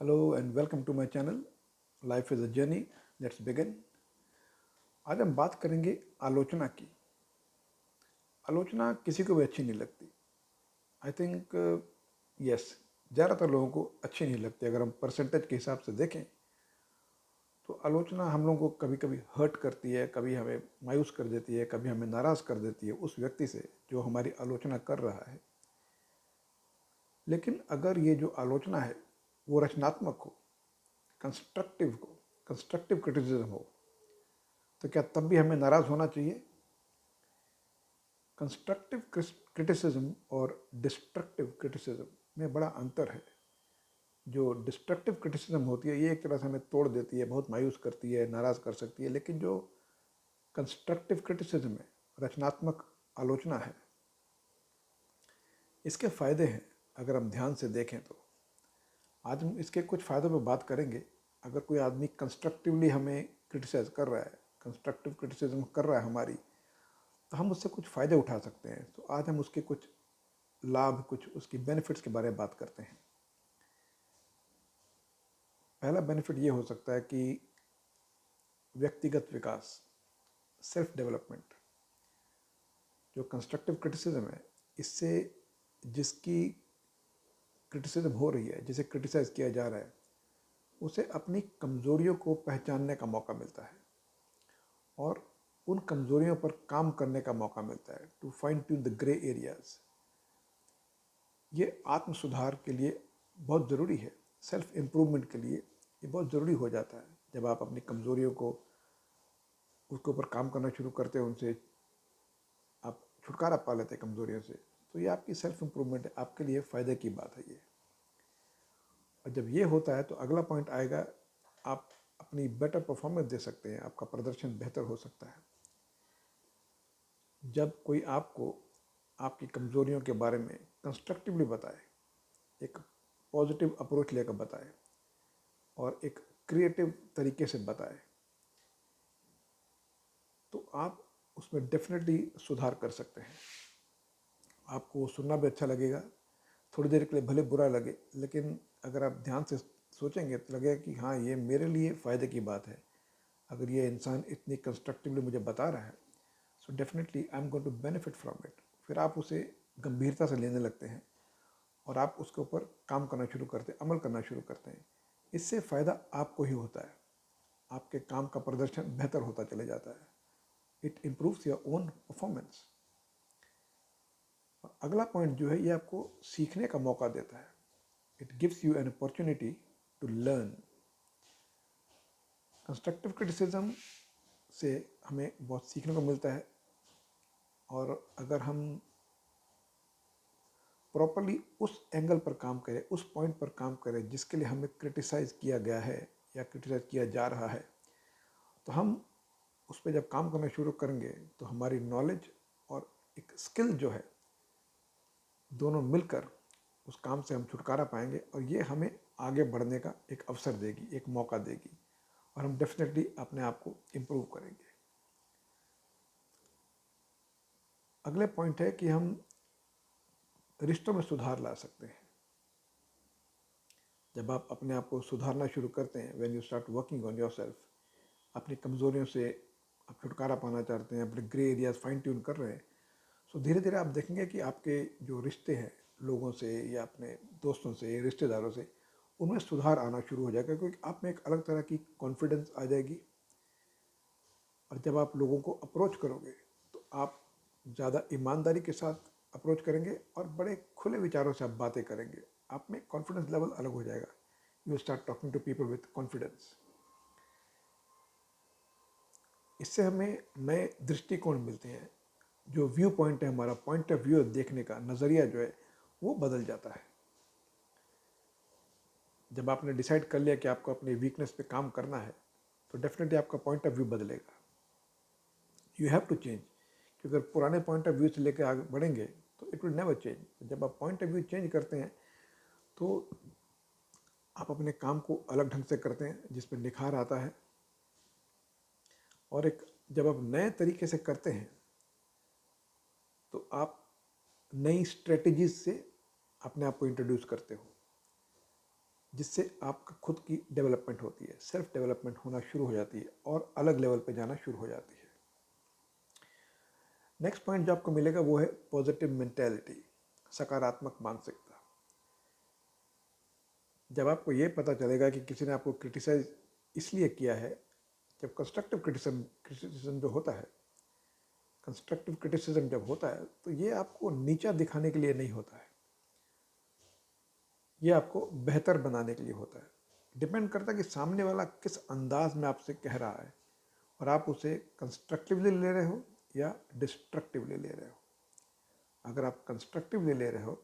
Hello and welcome to my channel. Life is a journey. Let's begin. आज हम बात करेंगे आलोचना की। आलोचना किसी को भी अच्छी नहीं लगती। आई थिंक यस, ज़्यादातर लोगों को अच्छी नहीं लगती। अगर हम परसेंटेज के हिसाब से देखें तो आलोचना हम लोगों को कभी कभी हर्ट करती है, कभी हमें मायूस कर देती है, कभी हमें नाराज़ कर देती है उस व्यक्ति से जो हमारी आलोचना कर रहा है। लेकिन अगर ये जो आलोचना है वो रचनात्मक हो, कंस्ट्रक्टिव क्रिटिसिज्म हो, तो क्या तब भी हमें नाराज़ होना चाहिए? कंस्ट्रक्टिव क्रिटिसिज्म और डिस्ट्रक्टिव क्रिटिसिज्म में बड़ा अंतर है। जो डिस्ट्रक्टिव क्रिटिसिज्म होती है ये एक तरह से हमें तोड़ देती है, बहुत मायूस करती है, नाराज़ कर सकती है। लेकिन जो कंस्ट्रक्टिव क्रिटिसिज्म है, रचनात्मक आलोचना है, इसके फ़ायदे हैं। अगर हम ध्यान से देखें तो आज हम इसके कुछ फ़ायदों पर बात करेंगे। अगर कोई आदमी कंस्ट्रक्टिवली हमें क्रिटिसाइज़ कर रहा है, कंस्ट्रक्टिव क्रिटिसिज्म कर रहा है हमारी, तो हम उससे कुछ फ़ायदे उठा सकते हैं। तो आज हम उसके कुछ लाभ, कुछ उसकी बेनिफिट्स के बारे में बात करते हैं। पहला बेनिफिट ये हो सकता है कि व्यक्तिगत विकास, सेल्फ डेवलपमेंट। जो कंस्ट्रक्टिव क्रिटिसिज्म है, इससे जिसकी क्रिटिसिज्म हो रही है, जिसे क्रिटिसाइज़ किया जा रहा है, उसे अपनी कमज़ोरियों को पहचानने का मौका मिलता है और उन कमज़ोरियों पर काम करने का मौका मिलता है, to find tune the grey areas. ये आत्म सुधार के लिए बहुत ज़रूरी है। सेल्फ इम्प्रूवमेंट के लिए ये बहुत ज़रूरी हो जाता है। जब आप अपनी कमज़ोरियों को, उसके ऊपर काम करना शुरू करते हैं, उनसे आप छुटकारा पा लेते हैं कमज़ोरियों से, तो ये आपकी सेल्फ इम्प्रूवमेंट है, आपके लिए फ़ायदे की बात है ये। और जब ये होता है तो अगला पॉइंट आएगा, आप अपनी बेटर परफॉर्मेंस दे सकते हैं, आपका प्रदर्शन बेहतर हो सकता है। जब कोई आपको आपकी कमज़ोरियों के बारे में कंस्ट्रक्टिवली बताए, एक पॉजिटिव अप्रोच लेकर बताए और एक क्रिएटिव तरीके से बताए, तो आप उसमें डेफिनेटली सुधार कर सकते हैं। आपको सुनना भी अच्छा लगेगा, थोड़ी देर के लिए भले बुरा लगे, लेकिन अगर आप ध्यान से सोचेंगे तो लगेगा कि हाँ, ये मेरे लिए फ़ायदे की बात है। अगर ये इंसान इतनी कंस्ट्रक्टिवली मुझे बता रहा है, so definitely I am going to benefit from it. फिर आप उसे गंभीरता से लेने लगते हैं और आप उसके ऊपर काम करना शुरू करते हैं, अमल करना शुरू करते हैं। इससे फ़ायदा आपको ही होता है, आपके काम का प्रदर्शन बेहतर होता चले जाता है। It improves your own performance. अगला पॉइंट जो है, ये आपको सीखने का मौका देता है। It gives you an opportunity to learn. Constructive criticism से हमें बहुत सीखने को मिलता है, और अगर हम प्रॉपरली उस एंगल पर काम करें, उस पॉइंट पर काम करें जिसके लिए हमें क्रिटिसाइज़ किया गया है या क्रिटिसाइज़ किया जा रहा है, तो हम उस पर जब काम करना शुरू करेंगे तो हमारी नॉलेज और एक स्किल जो है, दोनों मिलकर उस काम से हम छुटकारा पाएंगे और ये हमें आगे बढ़ने का एक अवसर देगी, एक मौका देगी, और हम डेफिनेटली अपने आप को इम्प्रूव करेंगे। अगले पॉइंट है कि हम रिश्तों में सुधार ला सकते हैं। जब आप अपने आप को सुधारना शुरू करते हैं, when you start working on your self, अपनी कमज़ोरियों से आप छुटकारा पाना चाहते हैं, अपने ग्रे एरियाज फाइन ट्यून कर रहे हैं, सो धीरे धीरे आप देखेंगे कि आपके जो रिश्ते हैं लोगों से या अपने दोस्तों से, रिश्तेदारों से, उनमें सुधार आना शुरू हो जाएगा, क्योंकि आप में एक अलग तरह की कॉन्फिडेंस आ जाएगी। और जब आप लोगों को अप्रोच करोगे तो आप ज़्यादा ईमानदारी के साथ अप्रोच करेंगे और बड़े खुले विचारों से आप बातें करेंगे। आप में कॉन्फिडेंस लेवल अलग हो जाएगा। You start talking to people with confidence. इससे हमें नए दृष्टिकोण मिलते हैं। जो व्यू पॉइंट है, हमारा पॉइंट ऑफ व्यू देखने का नज़रिया जो है, वो बदल जाता है। जब आपने डिसाइड कर लिया कि आपको अपनी वीकनेस पे काम करना है, तो डेफिनेटली आपका पॉइंट ऑफ व्यू बदलेगा। यू हैव टू चेंज, क्योंकि अगर पुराने पॉइंट ऑफ व्यू से लेकर आगे बढ़ेंगे तो इट विल नेवर चेंज। जब आप पॉइंट ऑफ व्यू चेंज करते हैं तो आप अपने काम को अलग ढंग से करते हैं, जिसमें निखार आता है। और एक जब आप नए तरीके से करते हैं तो आप नई स्ट्रेटजीज से अपने आप को इंट्रोड्यूस करते हो। जिससे आपका खुद की डेवलपमेंट होती है, सेल्फ डेवलपमेंट होना शुरू हो जाती है और अलग लेवल पे जाना शुरू हो जाती है। नेक्स्ट पॉइंट जो आपको मिलेगा वो है पॉजिटिव मेंटेलिटी, सकारात्मक मानसिकता। जब आपको ये पता चलेगा कि किसी ने आपको क्रिटिसाइज इसलिए किया है, जब कंस्ट्रक्टिव क्रिटिसिज्म जो होता है, कंस्ट्रक्टिव क्रिटिसिज्म जब होता है तो ये आपको नीचा दिखाने के लिए नहीं होता है, ये आपको बेहतर बनाने के लिए होता है। डिपेंड करता है कि सामने वाला किस अंदाज में आपसे कह रहा है और आप उसे कंस्ट्रक्टिवली ले रहे हो या डिस्ट्रक्टिवली ले रहे हो। अगर आप कंस्ट्रक्टिवली ले रहे हो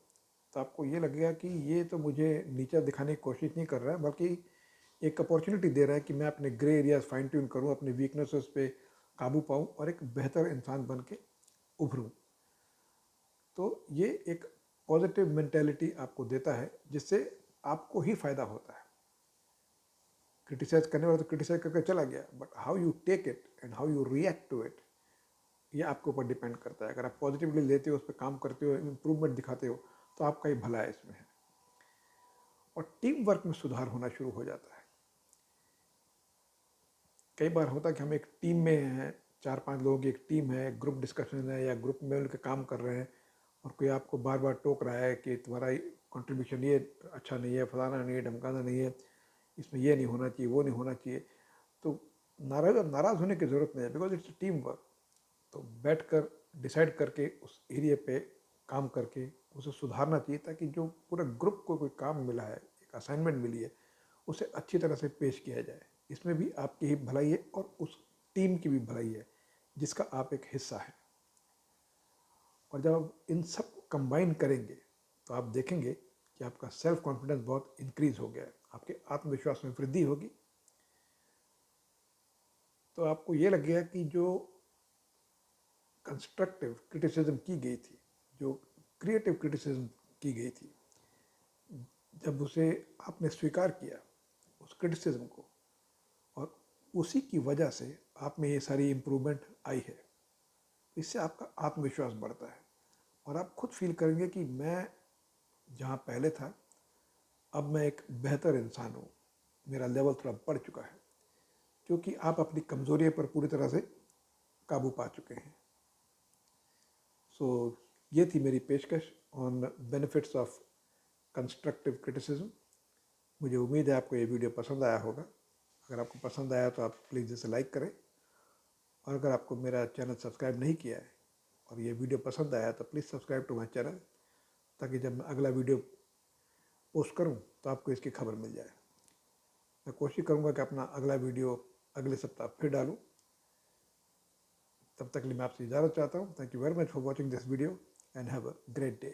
तो आपको ये लगेगा कि ये तो मुझे नीचा दिखाने की कोशिश नहीं कर रहा है, बल्कि एक अपॉर्चुनिटी दे रहा है कि मैं अपने ग्रे एरियाज फाइन ट्यून करूँ, अपनी वीकनेसेस पे काबू पाऊँ और एक बेहतर इंसान बन के उभरूँ। तो ये एक पॉजिटिव मेंटेलिटी आपको देता है जिससे आपको ही फ़ायदा होता है। क्रिटिसाइज करने वाला तो क्रिटिसाइज करके चला गया, but how you take it and how you react to it, ये आपके ऊपर डिपेंड करता है। अगर आप पॉजिटिवली लेते हो, उस पर काम करते हो, इम्प्रूवमेंट दिखाते हो, तो आपका ही भला है इसमें है। और टीम वर्क में सुधार होना शुरू हो जाता है। कई बार होता है कि हम एक टीम में हैं, 4-5 लोगों की एक टीम है, ग्रुप डिस्कशन है या ग्रुप में मिलकर काम कर रहे हैं और कोई आपको बार बार टोक रहा है कि तुम्हारा कंट्रीब्यूशन ये अच्छा नहीं है, फलाना नहीं है, ढमकाना नहीं है, इसमें ये नहीं होना चाहिए, वो नहीं होना चाहिए, तो नाराज़ होने की ज़रूरत नहीं है, बिकॉज इट्स टीम वर्क। तो बैठ कर डिसाइड करके उस एरिया पे काम करके उसे सुधारना चाहिए, ताकि जो पूरे ग्रुप को कोई काम मिला है, एक असाइनमेंट मिली है, उसे अच्छी तरह से पेश किया जाए। इसमें भी आपकी ही भलाई है और उस टीम की भी भलाई है जिसका आप एक हिस्सा है। और जब आप इन सब कंबाइन करेंगे तो आप देखेंगे कि आपका सेल्फ कॉन्फिडेंस बहुत इंक्रीज हो गया है, आपके आत्मविश्वास में वृद्धि होगी। तो आपको ये लगेगा कि जो कंस्ट्रक्टिव क्रिटिसिज्म की गई थी, जो क्रिएटिव क्रिटिसिज्म की गई थी, जब उसे आपने स्वीकार किया उस क्रिटिसिज्म को, और उसी की वजह से आप में ये सारी इम्प्रूवमेंट आई है, इससे आपका आत्मविश्वास बढ़ता है और आप खुद फील करेंगे कि मैं जहाँ पहले था अब मैं एक बेहतर इंसान हूँ, मेरा लेवल थोड़ा बढ़ चुका है, क्योंकि आप अपनी कमज़ोरी पर पूरी तरह से काबू पा चुके हैं। सो ये थी मेरी पेशकश on benefits of constructive criticism. मुझे उम्मीद है आपको ये वीडियो पसंद आया होगा। अगर आपको पसंद आया तो आप प्लीज़ इसे लाइक करें, और अगर आपको मेरा चैनल सब्सक्राइब नहीं किया है और ये वीडियो पसंद आया तो please subscribe to my channel, ताकि जब मैं अगला वीडियो पोस्ट करूं तो आपको इसकी खबर मिल जाए। मैं कोशिश करूंगा कि अपना अगला वीडियो अगले सप्ताह फिर डालूं। तब तक के लिए मैं आपसे इजाज़त चाहता हूं। Thank you very much for watching this video and have a great day.